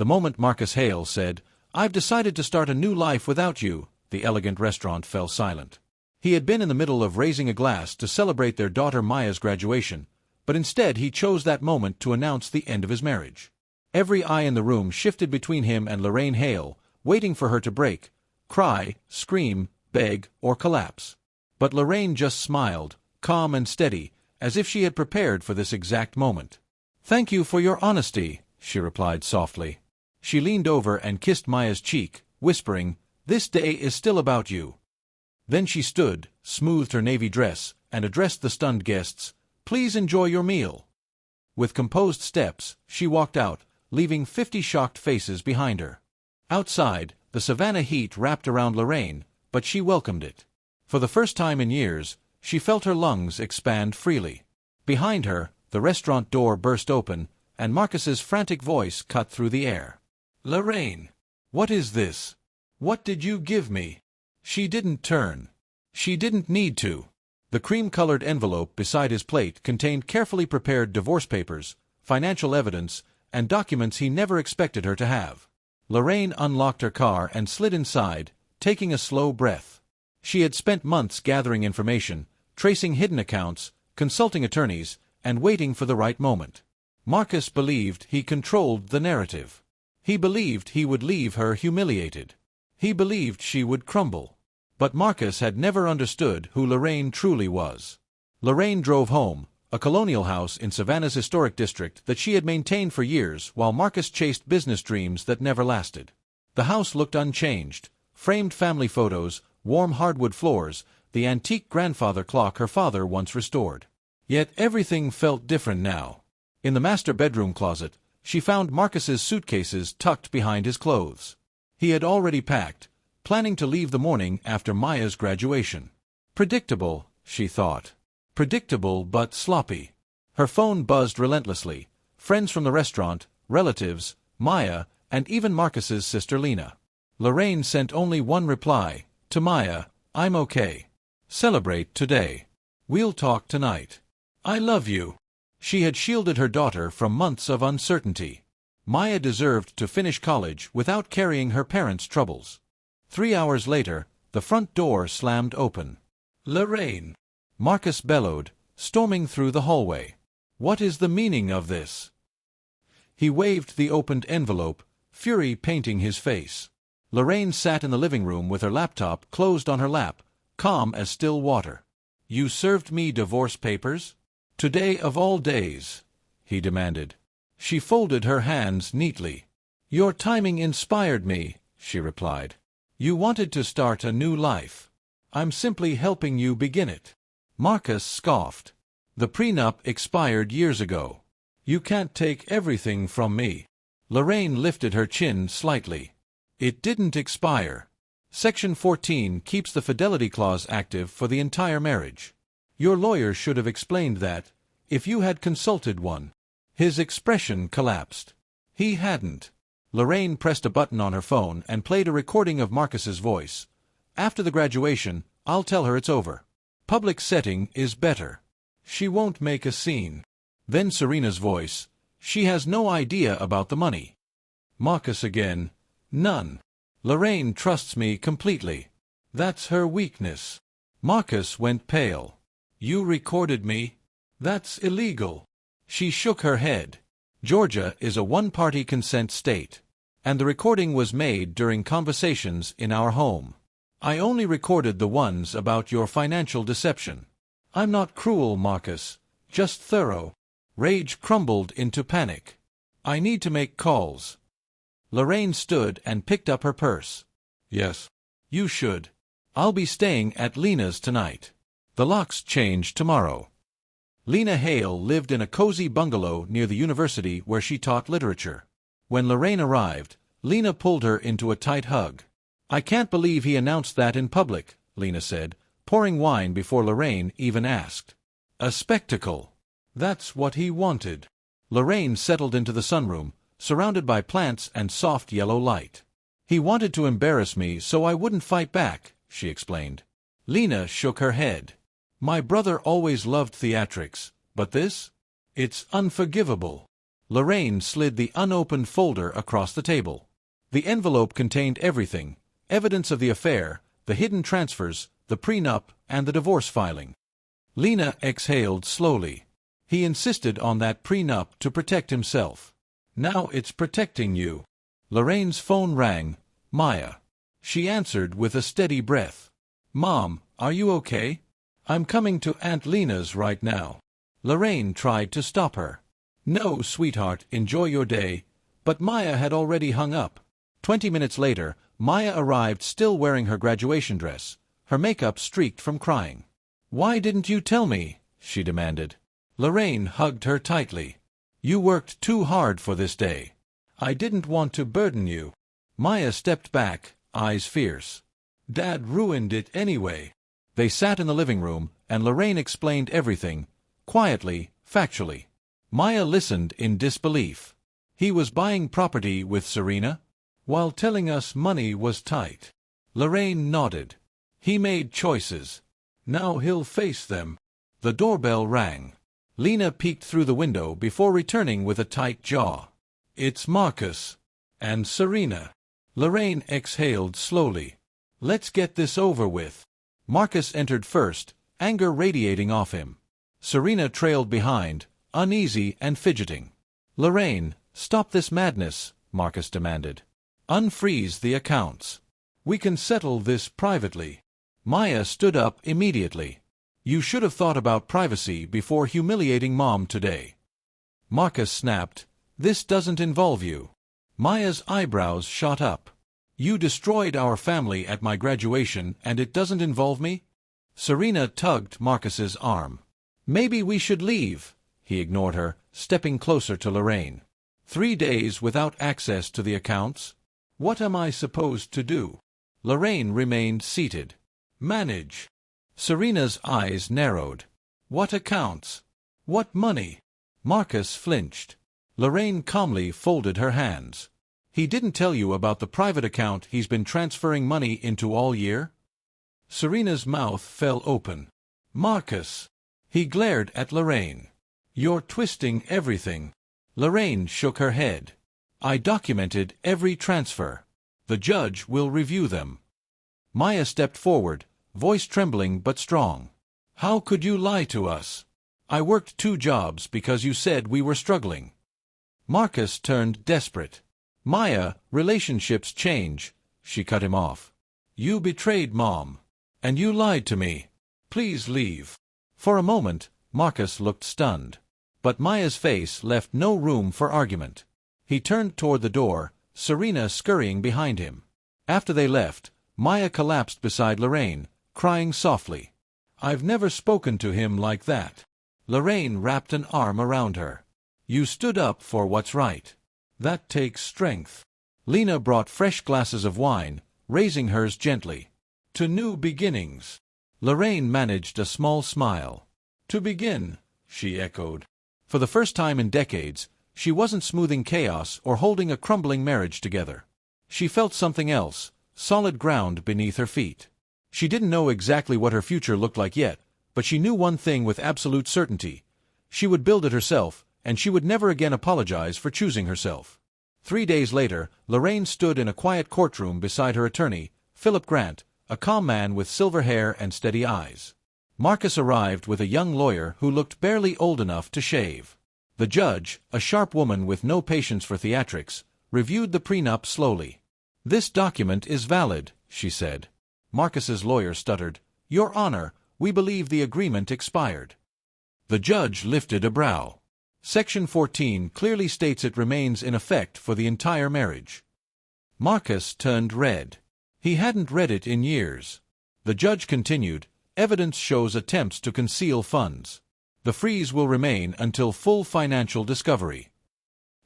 The moment Marcus Hale said, "I've decided to start a new life without you," the elegant restaurant fell silent. He had been in the middle of raising a glass to celebrate their daughter Maya's graduation, but instead he chose that moment to announce the end of his marriage. Every eye in the room shifted between him and Lorraine Hale, waiting for her to break, cry, scream, beg, or collapse. But Lorraine just smiled, calm and steady, as if she had prepared for this exact moment. "Thank you for your honesty," she replied softly. She leaned over and kissed Maya's cheek, whispering, "This day is still about you." Then she stood, smoothed her navy dress, and addressed the stunned guests, "Please enjoy your meal." With composed steps, she walked out, leaving 50 shocked faces behind her. Outside, the savannah heat wrapped around Lorraine, but she welcomed it. For the first time in years, she felt her lungs expand freely. Behind her, the restaurant door burst open, and Marcus's frantic voice cut through the air. "Lorraine! What is this? What did you give me?" She didn't turn. She didn't need to. The cream-colored envelope beside his plate contained carefully prepared divorce papers, financial evidence, and documents he never expected her to have. Lorraine unlocked her car and slid inside, taking a slow breath. She had spent months gathering information, tracing hidden accounts, consulting attorneys, and waiting for the right moment. Marcus believed he controlled the narrative. He believed he would leave her humiliated. He believed she would crumble. But Marcus had never understood who Lorraine truly was. Lorraine drove home, a colonial house in Savannah's historic district that she had maintained for years while Marcus chased business dreams that never lasted. The house looked unchanged, framed family photos, warm hardwood floors, the antique grandfather clock her father once restored. Yet everything felt different now. In the master bedroom closet, she found Marcus's suitcases tucked behind his clothes. He had already packed, planning to leave the morning after Maya's graduation. Predictable, she thought. Predictable but sloppy. Her phone buzzed relentlessly. Friends from the restaurant, relatives, Maya, and even Marcus's sister Lena. Lorraine sent only one reply, to Maya, "I'm okay. Celebrate today. We'll talk tonight. I love you." She had shielded her daughter from months of uncertainty. Maya deserved to finish college without carrying her parents' troubles. 3 hours later, the front door slammed open. "Lorraine!" Marcus bellowed, storming through the hallway. "What is the meaning of this?" He waved the opened envelope, fury painting his face. Lorraine sat in the living room with her laptop closed on her lap, calm as still water. "You served me divorce papers? Today of all days?" he demanded. She folded her hands neatly. "Your timing inspired me," she replied. "You wanted to start a new life. I'm simply helping you begin it." Marcus scoffed. "The prenup expired years ago. You can't take everything from me." Lorraine lifted her chin slightly. "It didn't expire. Section 14 keeps the fidelity clause active for the entire marriage. Your lawyer should have explained that, if you had consulted one." His expression collapsed. He hadn't. Lorraine pressed a button on her phone and played a recording of Marcus's voice. "After the graduation, I'll tell her it's over. Public setting is better. She won't make a scene." Then Serena's voice, "She has no idea about the money." Marcus again, "None. Lorraine trusts me completely. That's her weakness." Marcus went pale. "You recorded me? That's illegal." She shook her head. "Georgia is a one-party consent state. And the recording was made during conversations in our home. I only recorded the ones about your financial deception. I'm not cruel, Marcus, just thorough." Rage crumbled into panic. "I need to make calls." Lorraine stood and picked up her purse. "Yes. You should. I'll be staying at Lena's tonight. The locks change tomorrow." Lena Hale lived in a cozy bungalow near the university where she taught literature. When Lorraine arrived, Lena pulled her into a tight hug. "I can't believe he announced that in public," Lena said, pouring wine before Lorraine even asked. "A spectacle. That's what he wanted." Lorraine settled into the sunroom, surrounded by plants and soft yellow light. "He wanted to embarrass me so I wouldn't fight back," she explained. Lena shook her head. "My brother always loved theatrics, but this? It's unforgivable." Lorraine slid the unopened folder across the table. The envelope contained everything: evidence of the affair, the hidden transfers, the prenup, and the divorce filing. Lena exhaled slowly. He insisted on that prenup to protect himself. Now it's protecting you. Lorraine's phone rang. Maya. She answered with a steady breath. Mom, are you okay? I'm coming to Aunt Lena's right now. Lorraine tried to stop her. No, sweetheart, enjoy your day. But Maya had already hung up. 20 minutes later, Maya arrived still wearing her graduation dress, her makeup streaked from crying. Why didn't you tell me? She demanded. Lorraine hugged her tightly. You worked too hard for this day. I didn't want to burden you. Maya stepped back, eyes fierce. Dad ruined it anyway. They sat in the living room, and Lorraine explained everything, quietly, factually. Maya listened in disbelief. He was buying property with Serena, while telling us money was tight. Lorraine nodded. He made choices. Now he'll face them. The doorbell rang. Lena peeked through the window before returning with a tight jaw. It's Marcus. And Serena. Lorraine exhaled slowly. Let's get this over with. Marcus entered first, anger radiating off him. Serena trailed behind, uneasy and fidgeting. Lorraine, stop this madness, Marcus demanded. Unfreeze the accounts. We can settle this privately. Maya stood up immediately. You should have thought about privacy before humiliating Mom today. Marcus snapped. This doesn't involve you. Maya's eyebrows shot up. You destroyed our family at my graduation and it doesn't involve me? Serena tugged Marcus's arm. Maybe we should leave. He ignored her, stepping closer to Lorraine. 3 days without access to the accounts? What am I supposed to do? Lorraine remained seated. Manage. Serena's eyes narrowed. What accounts? What money? Marcus flinched. Lorraine calmly folded her hands. He didn't tell you about the private account he's been transferring money into all year? Serena's mouth fell open. Marcus. He glared at Lorraine. You're twisting everything. Lorraine shook her head. I documented every transfer. The judge will review them. Maya stepped forward, voice trembling but strong. How could you lie to us? I worked 2 jobs because you said we were struggling. Marcus turned desperate. Maya, relationships change. She cut him off. You betrayed Mom. And you lied to me. Please leave. For a moment, Marcus looked stunned. But Maya's face left no room for argument. He turned toward the door, Serena scurrying behind him. After they left, Maya collapsed beside Lorraine, crying softly. I've never spoken to him like that. Lorraine wrapped an arm around her. You stood up for what's right. That takes strength. Lena brought fresh glasses of wine, raising hers gently. To new beginnings. Lorraine managed a small smile. To begin, she echoed. For the first time in decades, she wasn't smoothing chaos or holding a crumbling marriage together. She felt something else, solid ground beneath her feet. She didn't know exactly what her future looked like yet, but she knew one thing with absolute certainty. She would build it herself, and she would never again apologize for choosing herself. 3 days later, Lorraine stood in a quiet courtroom beside her attorney, Philip Grant, a calm man with silver hair and steady eyes. Marcus arrived with a young lawyer who looked barely old enough to shave. The judge, a sharp woman with no patience for theatrics, reviewed the prenup slowly. This document is valid, she said. Marcus's lawyer stuttered. Your Honor, we believe the agreement expired. The judge lifted a brow. Section 14 clearly states it remains in effect for the entire marriage. Marcus turned red. He hadn't read it in years. The judge continued, evidence shows attempts to conceal funds. The freeze will remain until full financial discovery.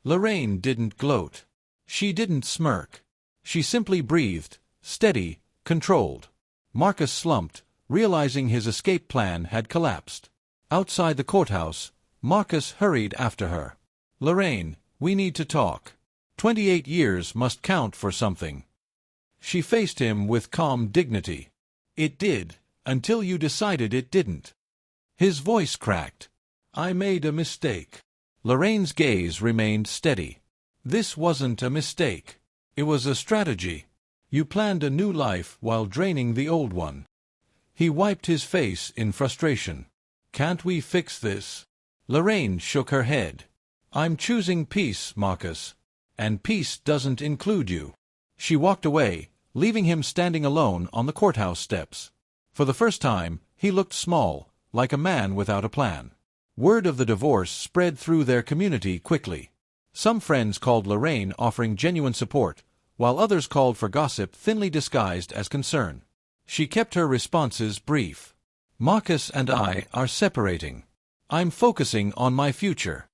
Lorraine didn't gloat. She didn't smirk. She simply breathed, steady, controlled. Marcus slumped, realizing his escape plan had collapsed. Outside the courthouse, Marcus hurried after her. Lorraine, we need to talk. 28 years must count for something. She faced him with calm dignity. It did, until you decided it didn't. His voice cracked. I made a mistake. Lorraine's gaze remained steady. This wasn't a mistake. It was a strategy. You planned a new life while draining the old one. He wiped his face in frustration. Can't we fix this? Lorraine shook her head. I'm choosing peace, Marcus. And peace doesn't include you. She walked away, leaving him standing alone on the courthouse steps. For the first time, he looked small, like a man without a plan. Word of the divorce spread through their community quickly. Some friends called Lorraine, offering genuine support, while others called for gossip thinly disguised as concern. She kept her responses brief. Marcus and I are separating. I'm focusing on my future.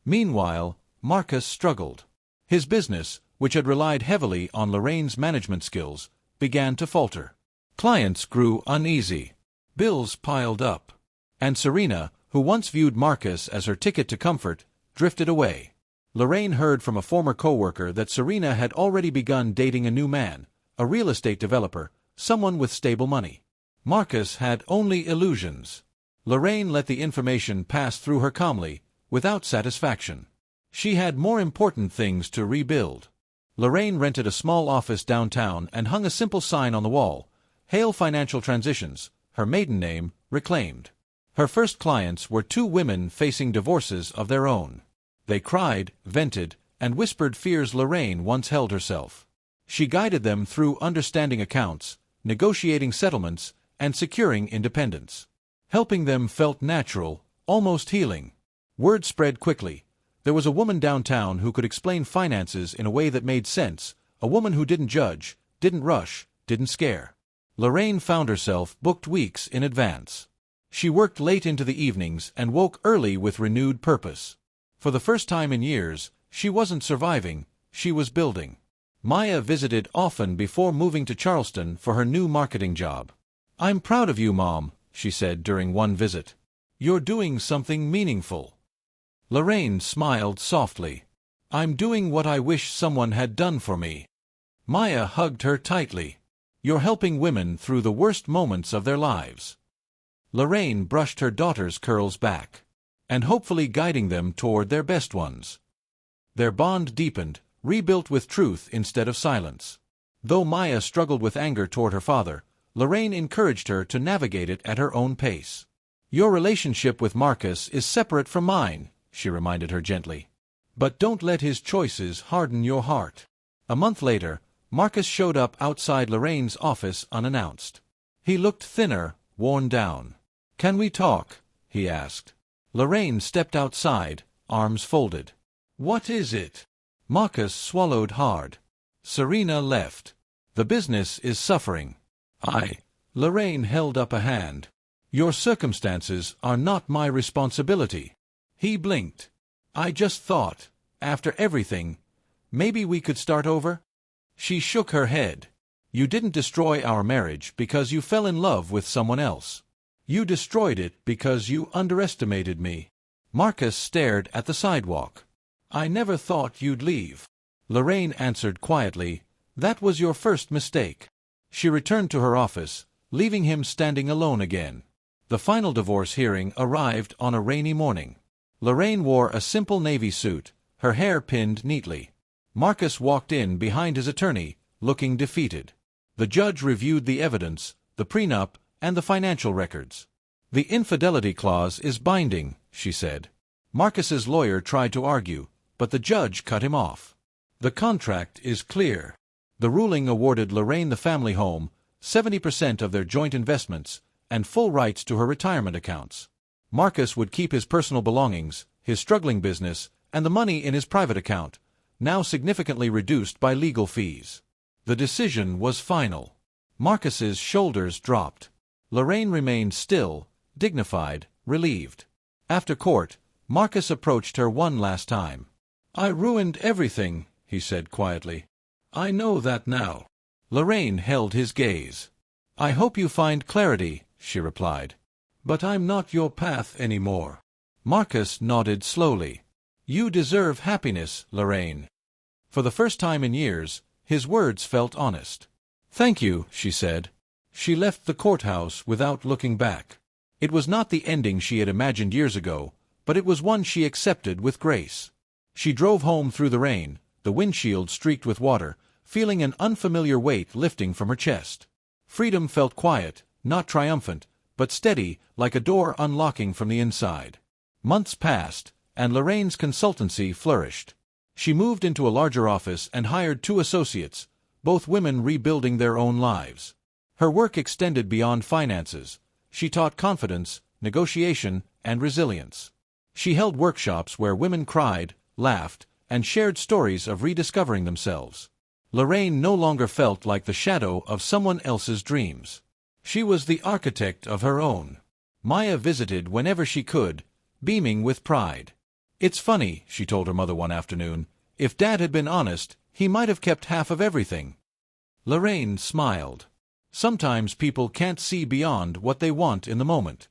Meanwhile, Marcus struggled. His business, which had relied heavily on Lorraine's management skills, began to falter. Clients grew uneasy. Bills piled up. And Serena, who once viewed Marcus as her ticket to comfort, drifted away. Lorraine heard from a former coworker that Serena had already begun dating a new man, a real estate developer, someone with stable money. Marcus had only illusions. Lorraine let the information pass through her calmly, without satisfaction. She had more important things to rebuild. Lorraine rented a small office downtown and hung a simple sign on the wall, "Hail Financial Transitions," her maiden name reclaimed. Her first clients were two women facing divorces of their own. They cried, vented, and whispered fears Lorraine once held herself. She guided them through understanding accounts, negotiating settlements, and securing independence. Helping them felt natural, almost healing. Word spread quickly. There was a woman downtown who could explain finances in a way that made sense, a woman who didn't judge, didn't rush, didn't scare. Lorraine found herself booked weeks in advance. She worked late into the evenings and woke early with renewed purpose. For the first time in years, she wasn't surviving, she was building. Maya visited often before moving to Charleston for her new marketing job. "I'm proud of you, Mom," she said during one visit. "You're doing something meaningful." Lorraine smiled softly. "I'm doing what I wish someone had done for me." Maya hugged her tightly. "You're helping women through the worst moments of their lives." Lorraine brushed her daughter's curls back, and hopefully guiding them toward their best ones. Their bond deepened, rebuilt with truth instead of silence. Though Maya struggled with anger toward her father, Lorraine encouraged her to navigate it at her own pace. "Your relationship with Marcus is separate from mine," she reminded her gently. "But don't let his choices harden your heart." A month later, Marcus showed up outside Lorraine's office unannounced. He looked thinner, worn down. "Can we talk?" he asked. Lorraine stepped outside, arms folded. "What is it?" Marcus swallowed hard. "Serena left. The business is suffering." Lorraine held up a hand. "Your circumstances are not my responsibility." He blinked. "I just thought, after everything, maybe we could start over?" She shook her head. "You didn't destroy our marriage because you fell in love with someone else. You destroyed it because you underestimated me." Marcus stared at the sidewalk. "I never thought you'd leave." Lorraine answered quietly, "That was your first mistake." She returned to her office, leaving him standing alone again. The final divorce hearing arrived on a rainy morning. Lorraine wore a simple navy suit, her hair pinned neatly. Marcus walked in behind his attorney, looking defeated. The judge reviewed the evidence, the prenup, and the financial records. "The infidelity clause is binding," she said. Marcus's lawyer tried to argue, but the judge cut him off. "The contract is clear." The ruling awarded Lorraine the family home, 70% of their joint investments, and full rights to her retirement accounts. Marcus would keep his personal belongings, his struggling business, and the money in his private account, now significantly reduced by legal fees. The decision was final. Marcus's shoulders dropped. Lorraine remained still, dignified, relieved. After court, Marcus approached her one last time. "I ruined everything," he said quietly. "I know that now." Lorraine held his gaze. "I hope you find clarity," she replied. "But I'm not your path anymore." Marcus nodded slowly. "You deserve happiness, Lorraine." For the first time in years, his words felt honest. "Thank you," she said. She left the courthouse without looking back. It was not the ending she had imagined years ago, but it was one she accepted with grace. She drove home through the rain, the windshield streaked with water, feeling an unfamiliar weight lifting from her chest. Freedom felt quiet, not triumphant, but steady, like a door unlocking from the inside. Months passed, and Lorraine's consultancy flourished. She moved into a larger office and hired 2 associates, both women rebuilding their own lives. Her work extended beyond finances. She taught confidence, negotiation, and resilience. She held workshops where women cried, laughed, and shared stories of rediscovering themselves. Lorraine no longer felt like the shadow of someone else's dreams. She was the architect of her own. Maya visited whenever she could, beaming with pride. "It's funny," she told her mother one afternoon. "If Dad had been honest, he might have kept half of everything." Lorraine smiled. Sometimes people can't see beyond what they want in the moment.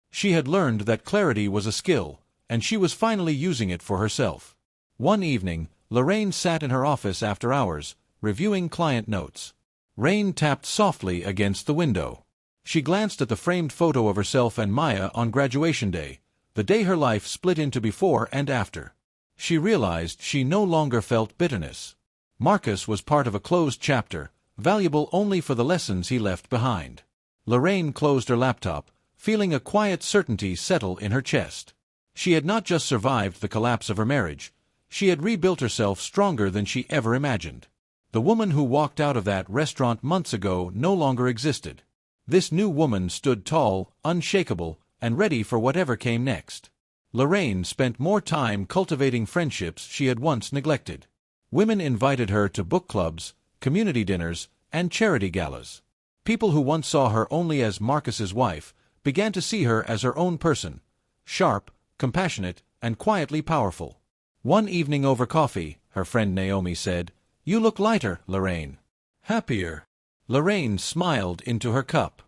She had learned that clarity was a skill, and she was finally using it for herself. One evening, Lorraine sat in her office after hours, reviewing client notes. Rain tapped softly against the window. She glanced at the framed photo of herself and Maya on graduation day, the day her life split into before and after. She realized she no longer felt bitterness. Marcus was part of a closed chapter, valuable only for the lessons he left behind. Lorraine closed her laptop, feeling a quiet certainty settle in her chest. She had not just survived the collapse of her marriage, she had rebuilt herself stronger than she ever imagined. The woman who walked out of that restaurant months ago no longer existed. This new woman stood tall, unshakable, and ready for whatever came next. Lorraine spent more time cultivating friendships she had once neglected. Women invited her to book clubs, community dinners, and charity galas. People who once saw her only as Marcus's wife began to see her as her own person, sharp, compassionate, and quietly powerful. One evening over coffee, her friend Naomi said, "You look lighter, Lorraine. Happier." Lorraine smiled into her cup.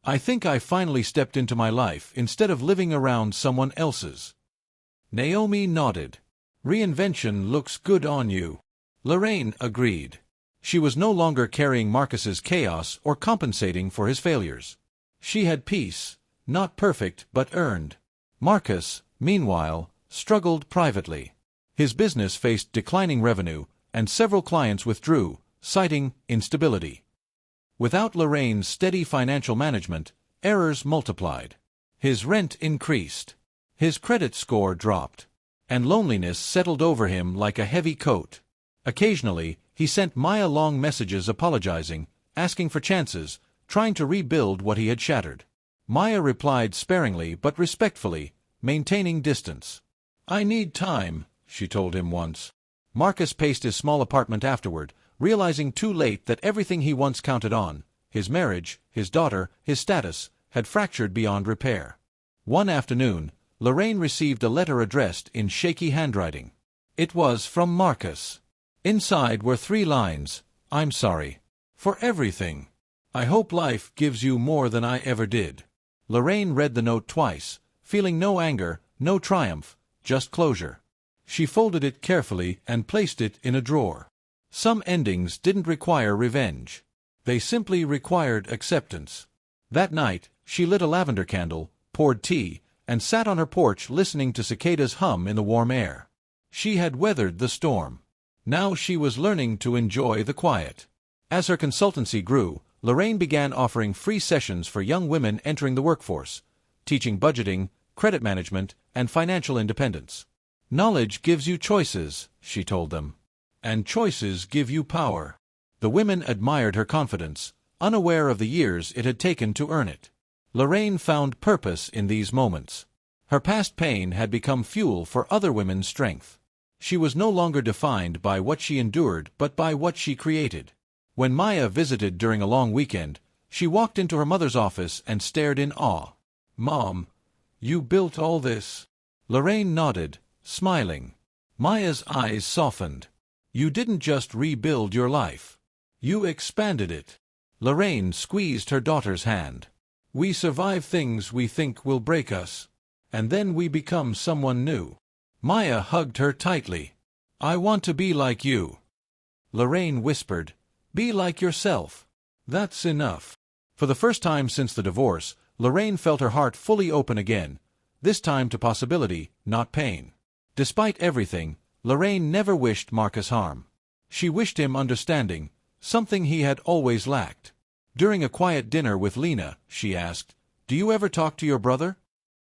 "I think I finally stepped into my life instead of living around someone else's." Naomi nodded. "Reinvention looks good on you." Lorraine agreed. She was no longer carrying Marcus's chaos or compensating for his failures. She had peace, not perfect but earned. Marcus, meanwhile, struggled privately. His business faced declining revenue, and several clients withdrew, citing instability. Without Lorraine's steady financial management, errors multiplied. His rent increased. His credit score dropped. And loneliness settled over him like a heavy coat. Occasionally, he sent Maya long messages apologizing, asking for chances, trying to rebuild what he had shattered. Maya replied sparingly but respectfully, maintaining distance. "I need time," she told him once. Marcus paced his small apartment afterward, realizing too late that everything he once counted on, his marriage, his daughter, his status, had fractured beyond repair. One afternoon, Lorraine received a letter addressed in shaky handwriting. It was from Marcus. Inside were 3 lines. "I'm sorry. For everything. I hope life gives you more than I ever did." Lorraine read the note twice, feeling no anger, no triumph, just closure. She folded it carefully and placed it in a drawer. Some endings didn't require revenge. They simply required acceptance. That night, she lit a lavender candle, poured tea, and sat on her porch listening to cicadas hum in the warm air. She had weathered the storm. Now she was learning to enjoy the quiet. As her consultancy grew, Lorraine began offering free sessions for young women entering the workforce, teaching budgeting, credit management, and financial independence. "Knowledge gives you choices," she told them. "And choices give you power." The women admired her confidence, unaware of the years it had taken to earn it. Lorraine found purpose in these moments. Her past pain had become fuel for other women's strength. She was no longer defined by what she endured but by what she created. When Maya visited during a long weekend, she walked into her mother's office and stared in awe. "Mom, you built all this?" Lorraine nodded, smiling. Maya's eyes softened. "You didn't just rebuild your life. You expanded it." Lorraine squeezed her daughter's hand. "We survive things we think will break us, and then we become someone new." Maya hugged her tightly. "I want to be like you." Lorraine whispered, "Be like yourself. That's enough." For the first time since the divorce, Lorraine felt her heart fully open again, this time to possibility, not pain. Despite everything, Lorraine never wished Marcus harm. She wished him understanding, something he had always lacked. During a quiet dinner with Lena, she asked, "Do you ever talk to your brother?"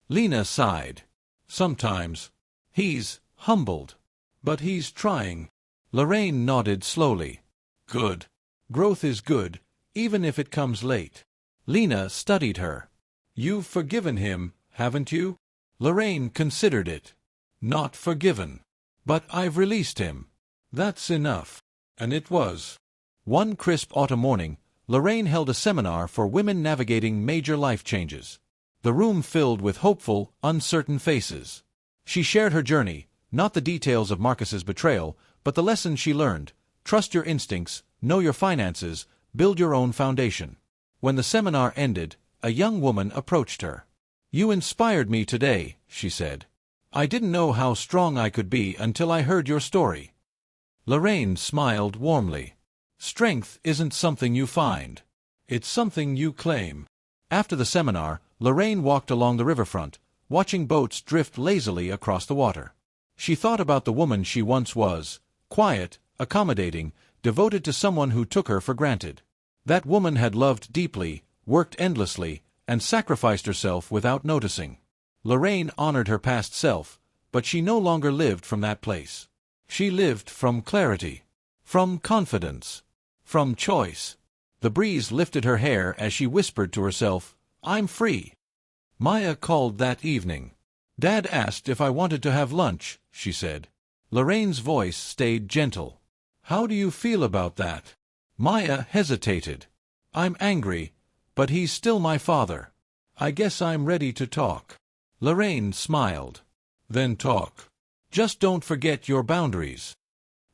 Lena sighed. "Sometimes. He's humbled. But he's trying." Lorraine nodded slowly. "Good. Growth is good, even if it comes late." Lena studied her. "You've forgiven him, haven't you?" Lorraine considered it. "Not forgiven. But I've released him. That's enough." And it was. One crisp autumn morning, Lorraine held a seminar for women navigating major life changes. The room filled with hopeful, uncertain faces. She shared her journey, not the details of Marcus's betrayal, but the lessons she learned. Trust your instincts, know your finances, build your own foundation. When the seminar ended, a young woman approached her. "You inspired me today," she said. "I didn't know how strong I could be until I heard your story." Lorraine smiled warmly. "Strength isn't something you find. It's something you claim." After the seminar, Lorraine walked along the riverfront, watching boats drift lazily across the water. She thought about the woman she once was, quiet, accommodating, devoted to someone who took her for granted. That woman had loved deeply, worked endlessly, and sacrificed herself without noticing. Lorraine honored her past self, but she no longer lived from that place. She lived from clarity, from confidence, from choice. The breeze lifted her hair as she whispered to herself, "I'm free." Maya called that evening. "Dad asked if I wanted to have lunch," she said. Lorraine's voice stayed gentle. "How do you feel about that?" Maya hesitated. "I'm angry, but he's still my father. I guess I'm ready to talk." Lorraine smiled. "Then talk. Just don't forget your boundaries."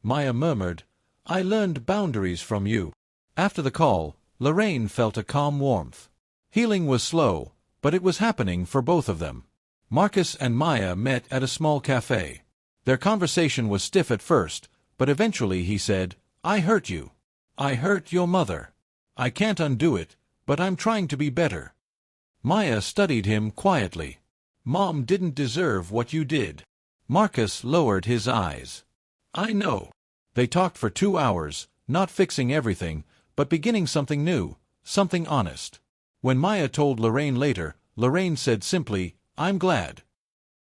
Maya murmured, "I learned boundaries from you." After the call, Lorraine felt a calm warmth. Healing was slow, but it was happening for both of them. Marcus and Maya met at a small cafe. Their conversation was stiff at first, but eventually he said, "I hurt you. I hurt your mother. I can't undo it, but I'm trying to be better." Maya studied him quietly. "Mom didn't deserve what you did." Marcus lowered his eyes. "I know." They talked for 2 hours, not fixing everything, but beginning something new, something honest. When Maya told Lorraine later, Lorraine said simply, "I'm glad."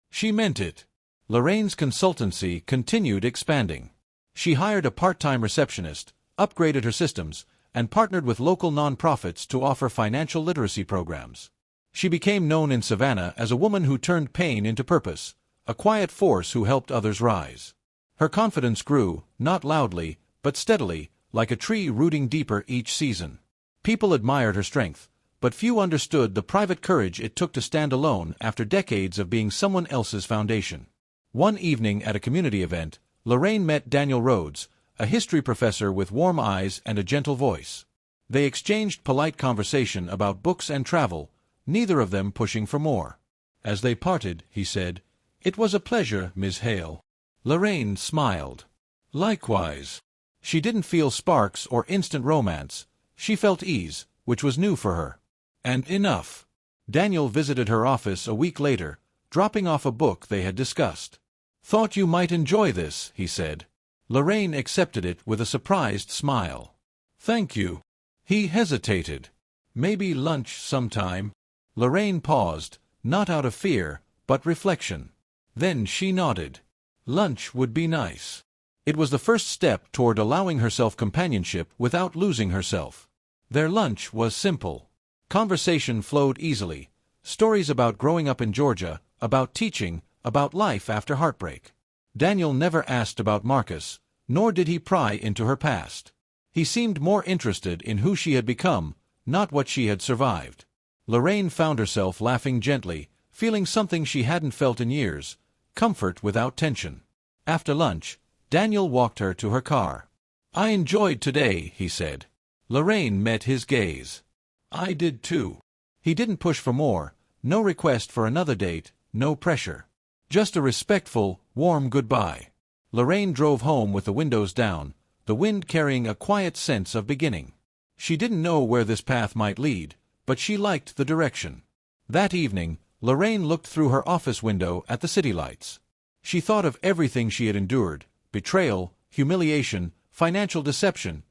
She meant it. Lorraine's consultancy continued expanding. She hired a part-time receptionist, upgraded her systems, and partnered with local nonprofits to offer financial literacy programs. She became known in Savannah as a woman who turned pain into purpose, a quiet force who helped others rise. Her confidence grew, not loudly, but steadily, like a tree rooting deeper each season. People admired her strength, but few understood the private courage it took to stand alone after decades of being someone else's foundation. One evening at a community event, Lorraine met Daniel Rhodes, a history professor with warm eyes and a gentle voice. They exchanged polite conversation about books and travel, neither of them pushing for more. As they parted, he said, "It was a pleasure, Miss Hale." Lorraine smiled. Likewise. She didn't feel sparks or instant romance. She felt ease, which was new for her. And enough. Daniel visited her office a week later, dropping off a book they had discussed. "Thought you might enjoy this," he said. Lorraine accepted it with a surprised smile. "Thank you." He hesitated. "Maybe lunch sometime." Lorraine paused, not out of fear, but reflection. Then she nodded. Lunch would be nice. It was the first step toward allowing herself companionship without losing herself. Their lunch was simple. Conversation flowed easily. Stories about growing up in Georgia, about teaching, about life after heartbreak. Daniel never asked about Marcus, nor did he pry into her past. He seemed more interested in who she had become, not what she had survived. Lorraine found herself laughing gently, feeling something she hadn't felt in years, comfort without tension. After lunch, Daniel walked her to her car. "I enjoyed today," he said. Lorraine met his gaze. "I did too." He didn't push for more, no request for another date, no pressure. Just a respectful, warm goodbye. Lorraine drove home with the windows down, the wind carrying a quiet sense of beginning. She didn't know where this path might lead, but she liked the direction. That evening, Lorraine looked through her office window at the city lights. She thought of everything she had endured: betrayal, humiliation, financial deception.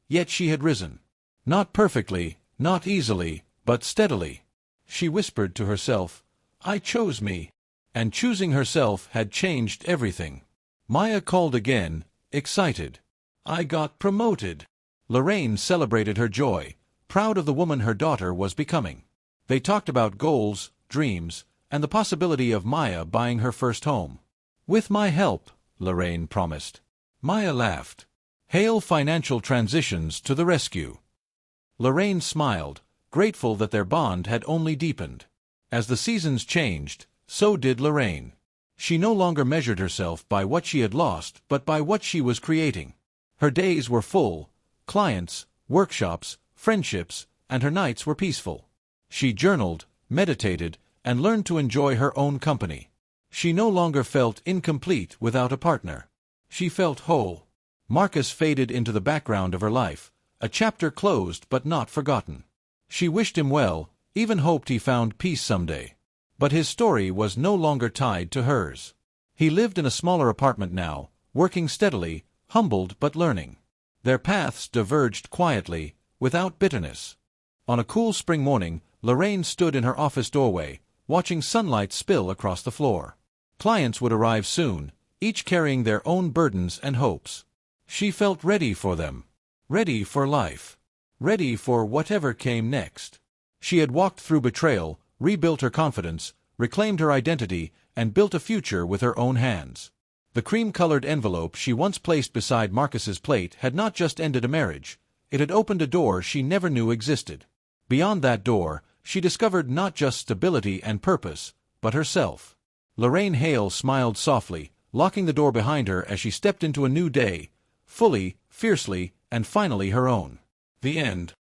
Yet she had risen. Not perfectly, not easily, but steadily. She whispered to herself, "I chose me." And choosing herself had changed everything. Maya called again, excited. "I got promoted." Lorraine celebrated her joy, proud of the woman her daughter was becoming. They talked about goals, dreams, and the possibility of Maya buying her first home. "With my help," Lorraine promised. Maya laughed. "Hail financial transitions to the rescue." Lorraine smiled, grateful that their bond had only deepened. As the seasons changed, so did Lorraine. She no longer measured herself by what she had lost, but by what she was creating. Her days were full: clients, workshops, friendships, and her nights were peaceful. She journaled, meditated, and learned to enjoy her own company. She no longer felt incomplete without a partner. She felt whole. Marcus faded into the background of her life, a chapter closed but not forgotten. She wished him well, even hoped he found peace someday. But his story was no longer tied to hers. He lived in a smaller apartment now, working steadily, humbled but learning. Their paths diverged quietly, without bitterness. On a cool spring morning, Lorraine stood in her office doorway, watching sunlight spill across the floor. Clients would arrive soon, each carrying their own burdens and hopes. She felt ready for them. Ready for life. Ready for whatever came next. She had walked through betrayal, rebuilt her confidence, reclaimed her identity, and built a future with her own hands. The cream-colored envelope she once placed beside Marcus's plate had not just ended a marriage. It had opened a door she never knew existed. Beyond that door, she discovered not just stability and purpose, but herself. Lorraine Hale smiled softly, locking the door behind her as she stepped into a new day, fully, fiercely, and finally her own. The end.